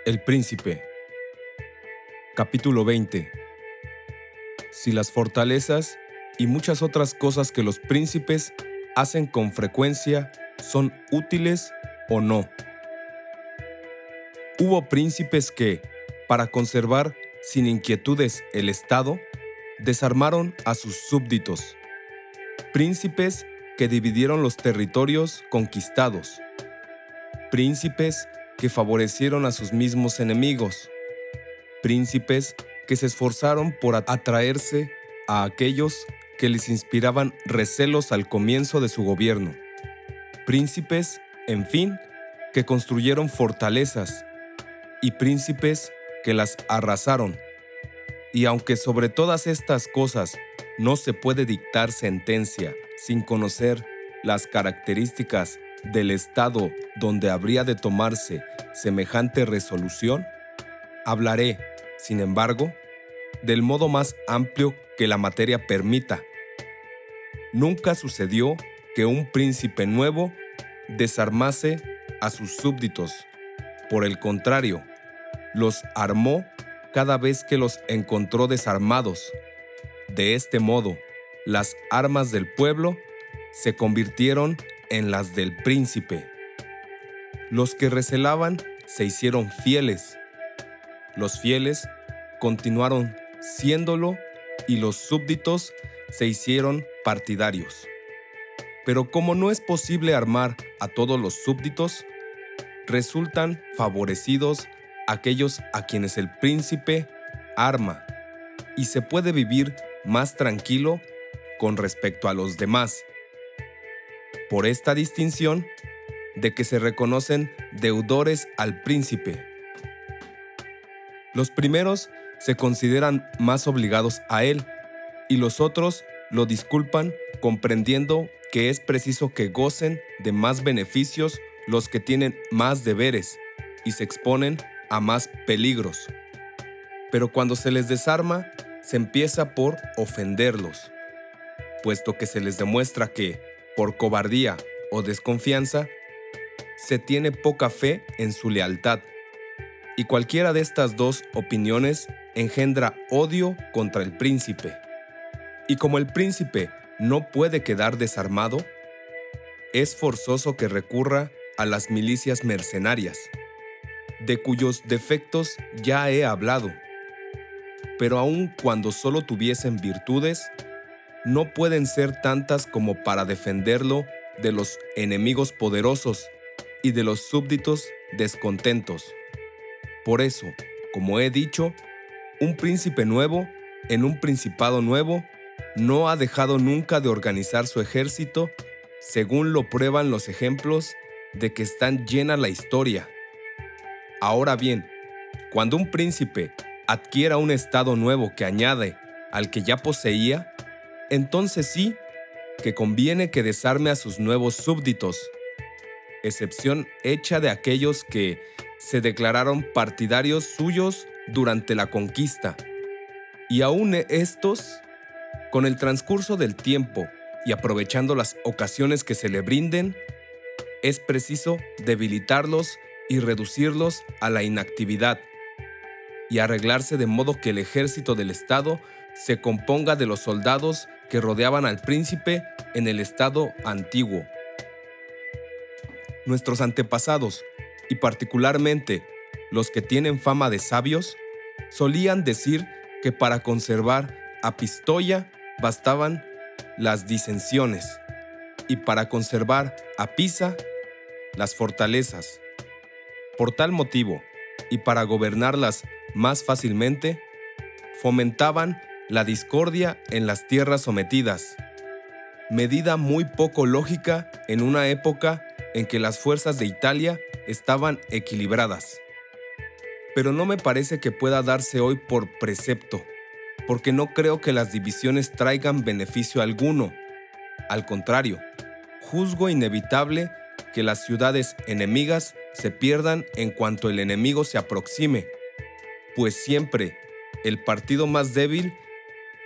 El Príncipe. Capítulo 20. Si las fortalezas y muchas otras cosas que los príncipes hacen con frecuencia son útiles o no. Hubo príncipes que, para conservar sin inquietudes el Estado, desarmaron a sus súbditos. Príncipes que dividieron los territorios conquistados. Príncipes que favorecieron a sus mismos enemigos. Príncipes que se esforzaron por atraerse a aquellos que les inspiraban recelos al comienzo de su gobierno. Príncipes, en fin, que construyeron fortalezas, y príncipes que las arrasaron. Y aunque sobre todas estas cosas no se puede dictar sentencia sin conocer las características del estado donde habría de tomarse semejante resolución, hablaré, sin embargo, del modo más amplio que la materia permita. Nunca sucedió que un príncipe nuevo desarmase a sus súbditos. Por el contrario, los armó cada vez que los encontró desarmados. De este modo, las armas del pueblo se convirtieron en las del príncipe. Los que recelaban se hicieron fieles. Los fieles continuaron siéndolo y los súbditos se hicieron partidarios. Pero como no es posible armar a todos los súbditos, resultan favorecidos aquellos a quienes el príncipe arma, y se puede vivir más tranquilo con respecto a los demás. Por esta distinción de que se reconocen deudores al príncipe. Los primeros se consideran más obligados a él, y los otros lo disculpan comprendiendo que es preciso que gocen de más beneficios los que tienen más deberes y se exponen a más peligros. Pero cuando se les desarma, se empieza por ofenderlos, puesto que se les demuestra que, por cobardía o desconfianza, se tiene poca fe en su lealtad. Y cualquiera de estas dos opiniones engendra odio contra el príncipe. Y como el príncipe no puede quedar desarmado, es forzoso que recurra a las milicias mercenarias, de cuyos defectos ya he hablado. Pero aun cuando solo tuviesen virtudes, no pueden ser tantas como para defenderlo de los enemigos poderosos y de los súbditos descontentos. Por eso, como he dicho, un príncipe nuevo, en un principado nuevo, no ha dejado nunca de organizar su ejército, según lo prueban los ejemplos de que están llena la historia. Ahora bien, cuando un príncipe adquiera un estado nuevo que añade al que ya poseía, entonces sí que conviene que desarme a sus nuevos súbditos, excepción hecha de aquellos que se declararon partidarios suyos durante la conquista. Y aún estos, con el transcurso del tiempo y aprovechando las ocasiones que se le brinden, es preciso debilitarlos y reducirlos a la inactividad, y arreglarse de modo que el ejército del Estado se componga de los soldados que rodeaban al príncipe en el estado antiguo. Nuestros antepasados, y particularmente los que tienen fama de sabios, solían decir que para conservar a Pistoia bastaban las disensiones, y para conservar a Pisa las fortalezas. Por tal motivo, y para gobernarlas más fácilmente, fomentaban la discordia en las tierras sometidas, medida muy poco lógica en una época en que las fuerzas de Italia estaban equilibradas. Pero no me parece que pueda darse hoy por precepto, porque no creo que las divisiones traigan beneficio alguno. Al contrario, juzgo inevitable que las ciudades enemigas se pierdan en cuanto el enemigo se aproxime, pues siempre el partido más débil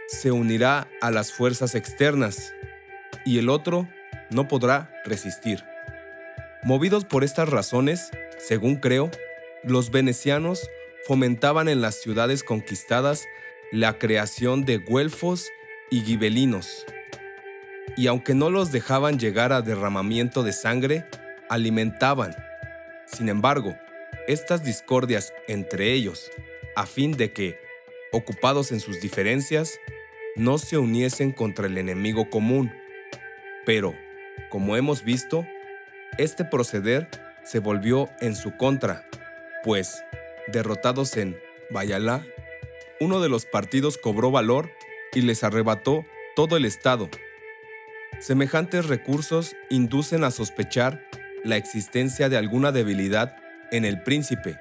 se unirá a las fuerzas externas y el otro no podrá resistir. Movidos por estas razones, según creo, Los venecianos fomentaban en las ciudades conquistadas la creación de güelfos y gibelinos, y aunque no los dejaban llegar a derramamiento de sangre, alimentaban. Sin embargo, estas discordias entre ellos, a fin de que, ocupados en sus diferencias, no se uniesen contra el enemigo común. Pero, como hemos visto, este proceder se volvió en su contra, pues, derrotados en Bayalá, uno de los partidos cobró valor y les arrebató todo el estado. Semejantes recursos inducen a sospechar la existencia de alguna debilidad en el príncipe,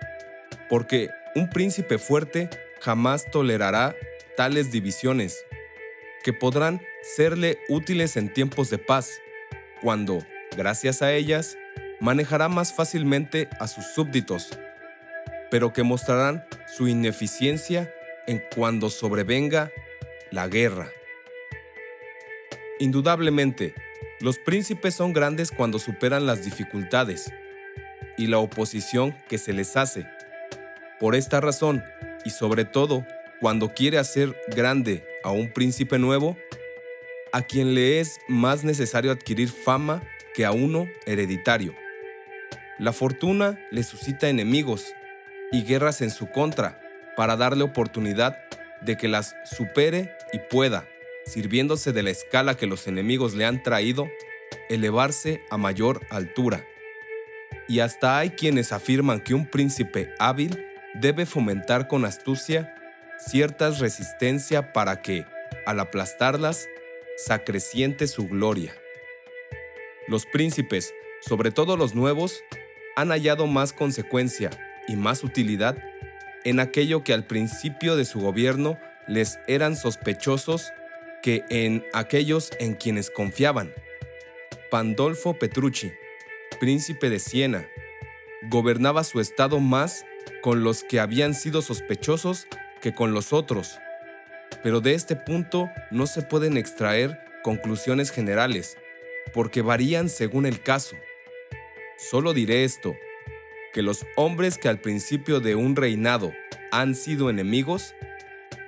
porque un príncipe fuerte jamás tolerará tales divisiones, que podrán serle útiles en tiempos de paz, cuando, gracias a ellas, manejará más fácilmente a sus súbditos, pero que mostrarán su ineficiencia en cuando sobrevenga la guerra. Indudablemente, los príncipes son grandes cuando superan las dificultades y la oposición que se les hace. Por esta razón, y sobre todo cuando quiere hacer grande a un príncipe nuevo, a quien le es más necesario adquirir fama que a uno hereditario. La fortuna le suscita enemigos y guerras en su contra para darle oportunidad de que las supere y pueda, sirviéndose de la escala que los enemigos le han traído, elevarse a mayor altura. Y hasta hay quienes afirman que un príncipe hábil debe fomentar con astucia ciertas resistencia para que, al aplastarlas, se acreciente su gloria. Los príncipes, sobre todo los nuevos, han hallado más consecuencia y más utilidad en aquello que al principio de su gobierno les eran sospechosos que en aquellos en quienes confiaban. Pandolfo Petrucci, príncipe de Siena, gobernaba su estado más con los que habían sido sospechosos que con los otros, pero de este punto no se pueden extraer conclusiones generales, porque varían según el caso. Solo diré esto, que los hombres que al principio de un reinado han sido enemigos,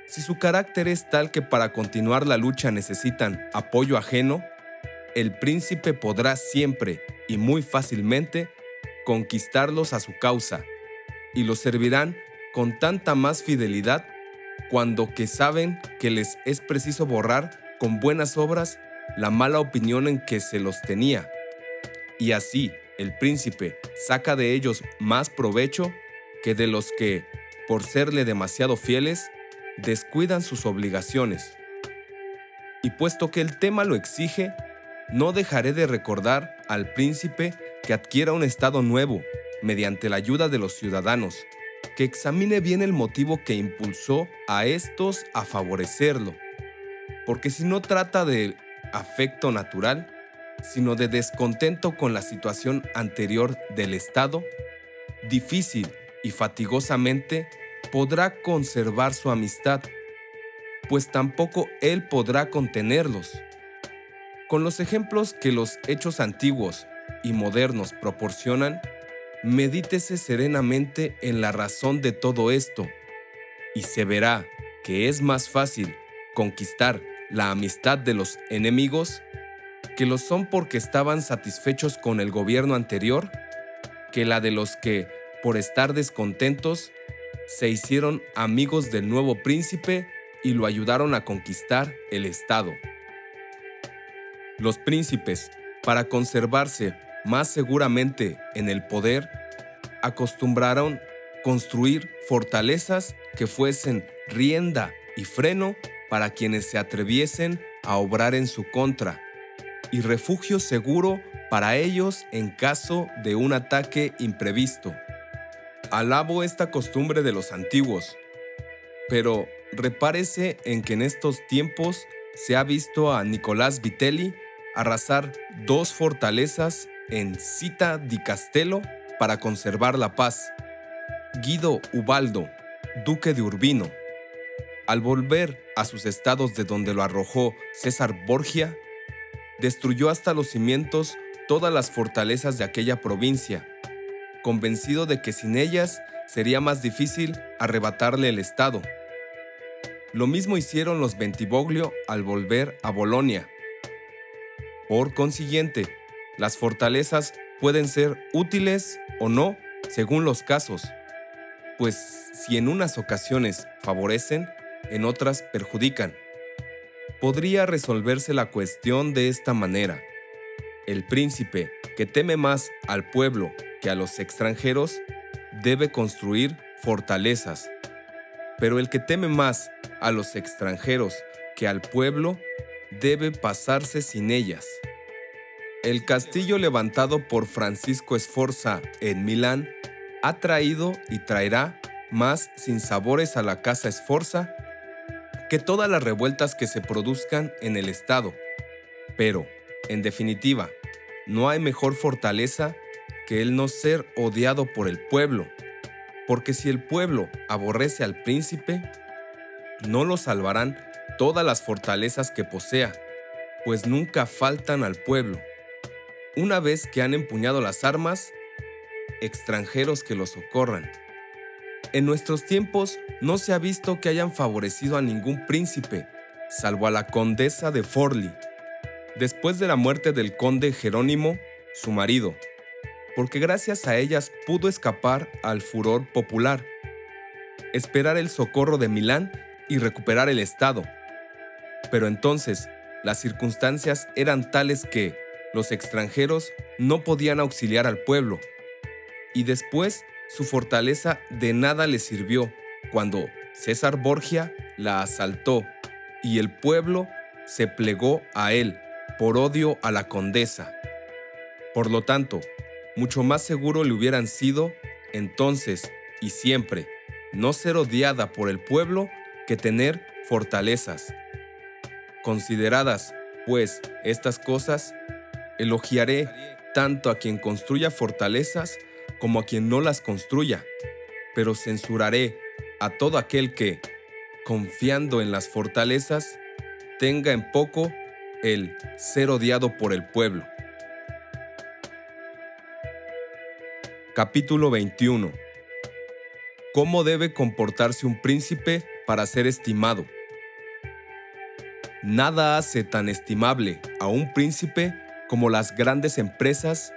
si su carácter es tal que para continuar la lucha necesitan apoyo ajeno, el príncipe podrá siempre y muy fácilmente conquistarlos a su causa, y los servirán con tanta más fidelidad cuando que saben que les es preciso borrar con buenas obras la mala opinión en que se los tenía, y así el príncipe saca de ellos más provecho que de los que, por serle demasiado fieles, descuidan sus obligaciones. Y puesto que el tema lo exige, no dejaré de recordar al príncipe que adquiera un estado nuevo, mediante la ayuda de los ciudadanos, que examine bien el motivo que impulsó a estos a favorecerlo, porque si no trata de afecto natural, sino de descontento con la situación anterior del Estado, difícil y fatigosamente podrá conservar su amistad, pues tampoco él podrá contenerlos. Con los ejemplos que los hechos antiguos y modernos proporcionan, medítese serenamente en la razón de todo esto, y se verá que es más fácil conquistar la amistad de los enemigos, que lo son porque estaban satisfechos con el gobierno anterior, que la de los que, por estar descontentos, se hicieron amigos del nuevo príncipe y lo ayudaron a conquistar el estado. Los príncipes, para conservarse más seguramente en el poder, acostumbraron construir fortalezas que fuesen rienda y freno para quienes se atreviesen a obrar en su contra, y refugio seguro para ellos en caso de un ataque imprevisto. Alabo esta costumbre de los antiguos, pero repárese en que en estos tiempos se ha visto a Nicolás Vitelli arrasar 2 fortalezas en Città di Castello para conservar la paz. Guido Ubaldo, duque de Urbino, al volver a sus estados de donde lo arrojó César Borgia, destruyó hasta los cimientos todas las fortalezas de aquella provincia, convencido de que sin ellas sería más difícil arrebatarle el estado. Lo mismo hicieron los Bentivoglio al volver a Bolonia. Por consiguiente, las fortalezas pueden ser útiles o no según los casos, pues si en unas ocasiones favorecen, en otras perjudican. Podría resolverse la cuestión de esta manera. El príncipe que teme más al pueblo que a los extranjeros debe construir fortalezas, pero el que teme más a los extranjeros que al pueblo debe pasarse sin ellas. El castillo levantado por Francisco Sforza en Milán ha traído y traerá más sinsabores a la casa Sforza que todas las revueltas que se produzcan en el Estado. Pero, en definitiva, no hay mejor fortaleza que el no ser odiado por el pueblo, porque si el pueblo aborrece al príncipe, no lo salvarán todas las fortalezas que posea, pues nunca faltan al pueblo. Una vez que han empuñado las armas, extranjeros que los socorran. En nuestros tiempos no se ha visto que hayan favorecido a ningún príncipe, salvo a la condesa de Forli, después de la muerte del conde Jerónimo, su marido, porque gracias a ellas pudo escapar al furor popular, esperar el socorro de Milán y recuperar el estado. Pero entonces, las circunstancias eran tales que los extranjeros no podían auxiliar al pueblo, y después su fortaleza de nada le sirvió cuando César Borgia la asaltó y el pueblo se plegó a él por odio a la condesa. Por lo tanto, mucho más seguro le hubieran sido, entonces y siempre, no ser odiada por el pueblo que tener fortalezas. Consideradas, pues, estas cosas, elogiaré tanto a quien construya fortalezas como a quien no las construya, pero censuraré a todo aquel que, confiando en las fortalezas, tenga en poco el ser odiado por el pueblo. Capítulo 21. ¿Cómo debe comportarse un príncipe para ser estimado? Nada hace tan estimable a un príncipe como las grandes empresas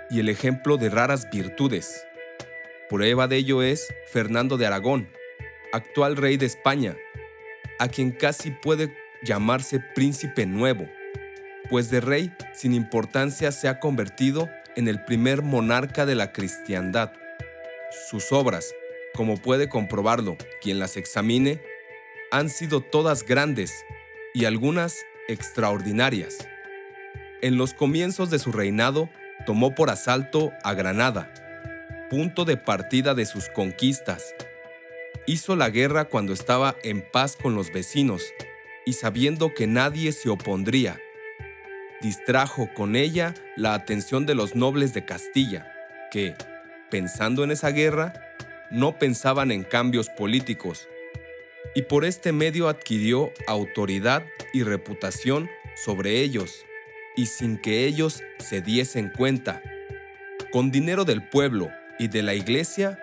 y el ejemplo de raras virtudes. Prueba de ello es Fernando de Aragón, actual rey de España, a quien casi puede llamarse príncipe nuevo, pues de rey sin importancia se ha convertido en el primer monarca de la cristiandad. Sus obras, como puede comprobarlo quien las examine, han sido todas grandes y algunas extraordinarias. En los comienzos de su reinado, tomó por asalto a Granada, punto de partida de sus conquistas. Hizo la guerra cuando estaba en paz con los vecinos y sabiendo que nadie se opondría. Distrajo con ella la atención de los nobles de Castilla, que, pensando en esa guerra, no pensaban en cambios políticos, y por este medio adquirió autoridad y reputación sobre ellos, y sin que ellos se diesen cuenta. Con dinero del pueblo y de la iglesia,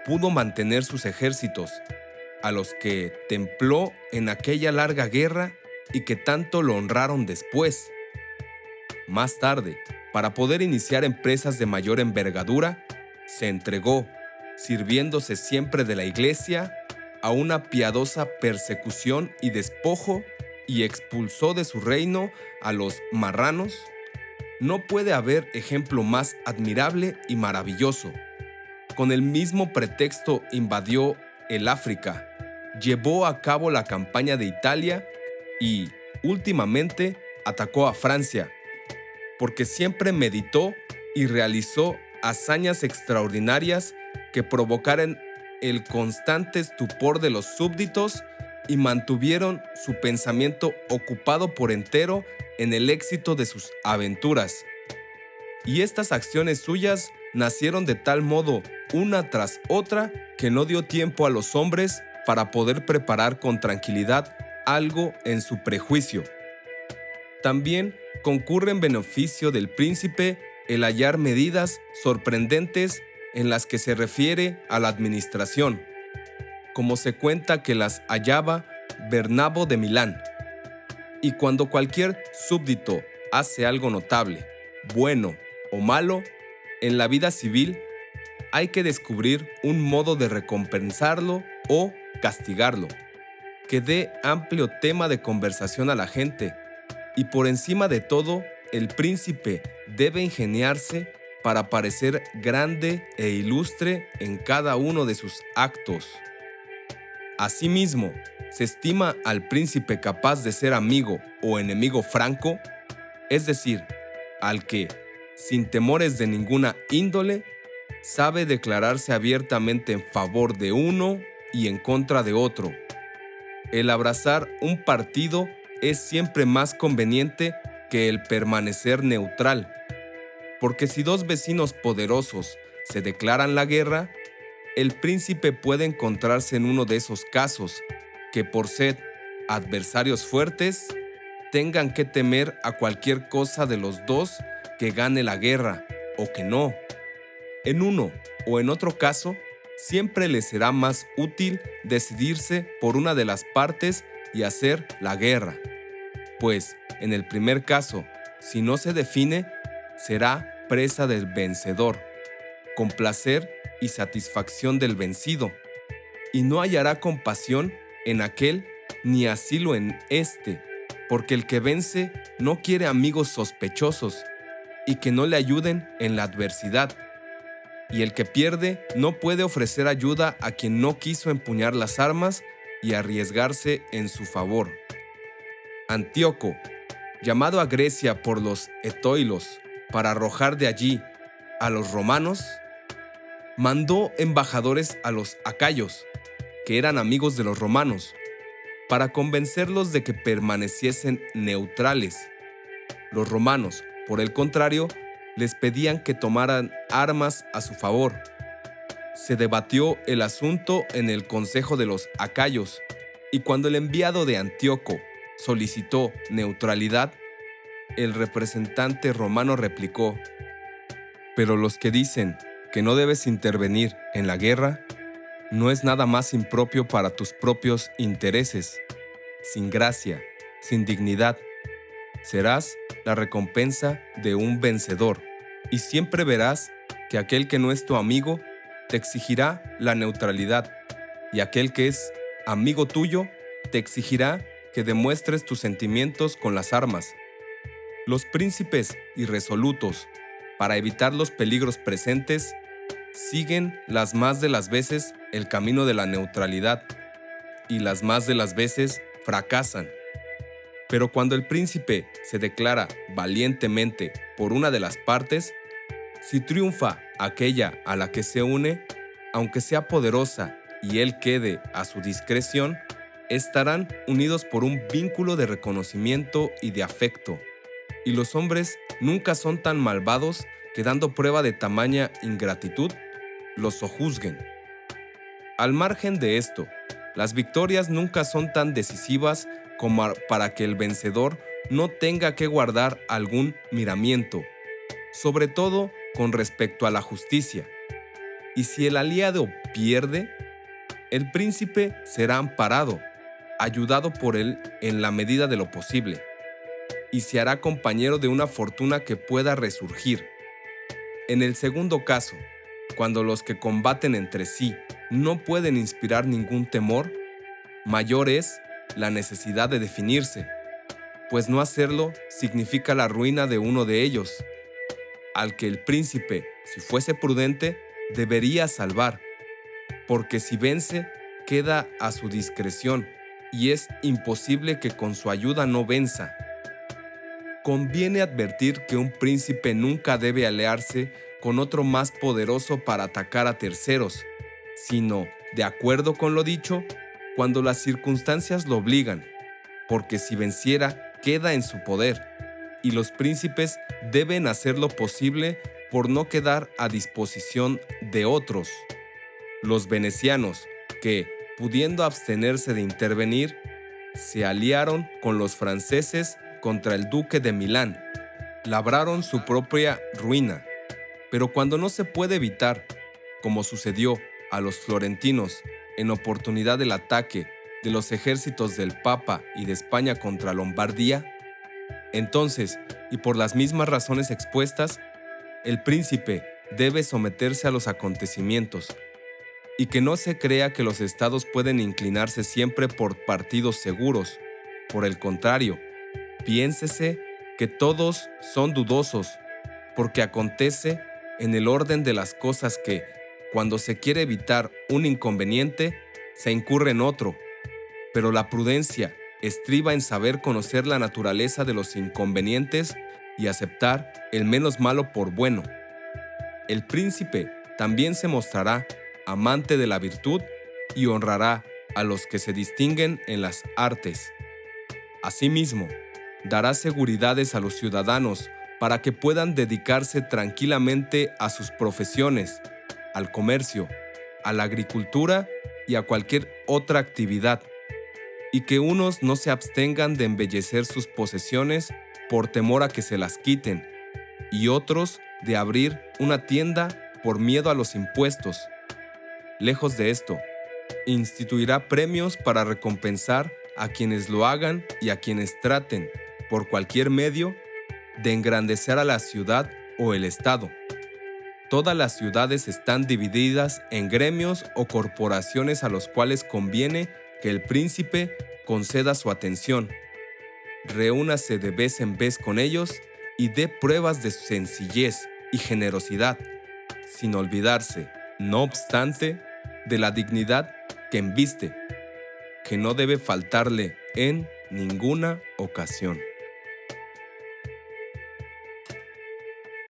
pudo mantener sus ejércitos, a los que templó en aquella larga guerra y que tanto lo honraron después. Más tarde, para poder iniciar empresas de mayor envergadura, se entregó, sirviéndose siempre de la iglesia, a una piadosa persecución y despojo, y expulsó de su reino a los marranos. No puede haber ejemplo más admirable y maravilloso. Con el mismo pretexto invadió el África, llevó a cabo la campaña de Italia y, últimamente, atacó a Francia, porque siempre meditó y realizó hazañas extraordinarias que provocaran el constante estupor de los súbditos y mantuvieron su pensamiento ocupado por entero en el éxito de sus aventuras. Y estas acciones suyas nacieron de tal modo, una tras otra, que no dio tiempo a los hombres para poder preparar con tranquilidad algo en su prejuicio. También concurre en beneficio del príncipe el hallar medidas sorprendentes en las que se refiere a la administración, como se cuenta que las hallaba Bernabo de Milán. Y cuando cualquier súbdito hace algo notable, bueno o malo, en la vida civil hay que descubrir un modo de recompensarlo o castigarlo, que dé amplio tema de conversación a la gente, y por encima de todo, el príncipe debe ingeniarse para parecer grande e ilustre en cada uno de sus actos. Asimismo, se estima al príncipe capaz de ser amigo o enemigo franco, es decir, al que, sin temores de ninguna índole, sabe declararse abiertamente en favor de uno y en contra de otro. El abrazar un partido es siempre más conveniente que el permanecer neutral, porque si dos vecinos poderosos se declaran la guerra, el príncipe puede encontrarse en uno de esos casos que, por ser adversarios fuertes, tengan que temer a cualquier cosa de los dos que gane la guerra o que no. En uno o en otro caso, siempre les será más útil decidirse por una de las partes y hacer la guerra, pues en el primer caso, si no se define, será presa del vencedor, con placer y satisfacción del vencido, y no hallará compasión en aquel ni asilo en éste, porque el que vence no quiere amigos sospechosos y que no le ayuden en la adversidad, y el que pierde no puede ofrecer ayuda a quien no quiso empuñar las armas y arriesgarse en su favor. Antíoco, llamado a Grecia por los etoilos para arrojar de allí a los romanos, mandó embajadores a los acayos, que eran amigos de los romanos, para convencerlos de que permaneciesen neutrales. Los romanos, por el contrario, les pedían que tomaran armas a su favor. Se debatió el asunto en el consejo de los acayos, y cuando el enviado de Antíoco solicitó neutralidad, el representante romano replicó: «Pero los que dicen que no debes intervenir en la guerra, no es nada más impropio para tus propios intereses, sin gracia, sin dignidad. Serás la recompensa de un vencedor, y siempre verás que aquel que no es tu amigo te exigirá la neutralidad, y aquel que es amigo tuyo te exigirá que demuestres tus sentimientos con las armas. Los príncipes irresolutos, para evitar los peligros presentes, siguen las más de las veces el camino de la neutralidad, y las más de las veces fracasan. Pero cuando el príncipe se declara valientemente por una de las partes, si triunfa aquella a la que se une, aunque sea poderosa y él quede a su discreción, estarán unidos por un vínculo de reconocimiento y de afecto. Y los hombres nunca son tan malvados que, dando prueba de tamaña ingratitud, los sojuzguen. Al margen de esto, las victorias nunca son tan decisivas como para que el vencedor no tenga que guardar algún miramiento, sobre todo con respecto a la justicia. Y si el aliado pierde, el príncipe será amparado, ayudado por él en la medida de lo posible, y se hará compañero de una fortuna que pueda resurgir. En el segundo caso, cuando los que combaten entre sí no pueden inspirar ningún temor, mayor es la necesidad de definirse, pues no hacerlo significa la ruina de uno de ellos, al que el príncipe, si fuese prudente, debería salvar, porque si vence, queda a su discreción, y es imposible que con su ayuda no venza. Conviene advertir que un príncipe nunca debe aliarse con otro más poderoso para atacar a terceros, sino, de acuerdo con lo dicho, cuando las circunstancias lo obligan, porque si venciera, queda en su poder, y los príncipes deben hacer lo posible por no quedar a disposición de otros. Los venecianos, que, pudiendo abstenerse de intervenir, se aliaron con los franceses contra el duque de Milán, labraron su propia ruina, pero cuando no se puede evitar, como sucedió a los florentinos en oportunidad del ataque de los ejércitos del Papa y de España contra Lombardía, entonces, y por las mismas razones expuestas, el príncipe debe someterse a los acontecimientos, y que no se crea que los estados pueden inclinarse siempre por partidos seguros. Por el contrario, piénsese que todos son dudosos, porque acontece en el orden de las cosas que, cuando se quiere evitar un inconveniente, se incurre en otro. Pero la prudencia estriba en saber conocer la naturaleza de los inconvenientes y aceptar el menos malo por bueno. El príncipe también se mostrará amante de la virtud y honrará a los que se distinguen en las artes. Asimismo, dará seguridades a los ciudadanos para que puedan dedicarse tranquilamente a sus profesiones, al comercio, a la agricultura y a cualquier otra actividad, y que unos no se abstengan de embellecer sus posesiones por temor a que se las quiten, y otros de abrir una tienda por miedo a los impuestos. Lejos de esto, instituirá premios para recompensar a quienes lo hagan y a quienes traten, por cualquier medio, de engrandecer a la ciudad o el estado. Todas las ciudades están divididas en gremios o corporaciones a los cuales conviene que el príncipe conceda su atención. Reúnase de vez en vez con ellos y dé pruebas de sencillez y generosidad, sin olvidarse, no obstante, de la dignidad que embiste, que no debe faltarle en ninguna ocasión.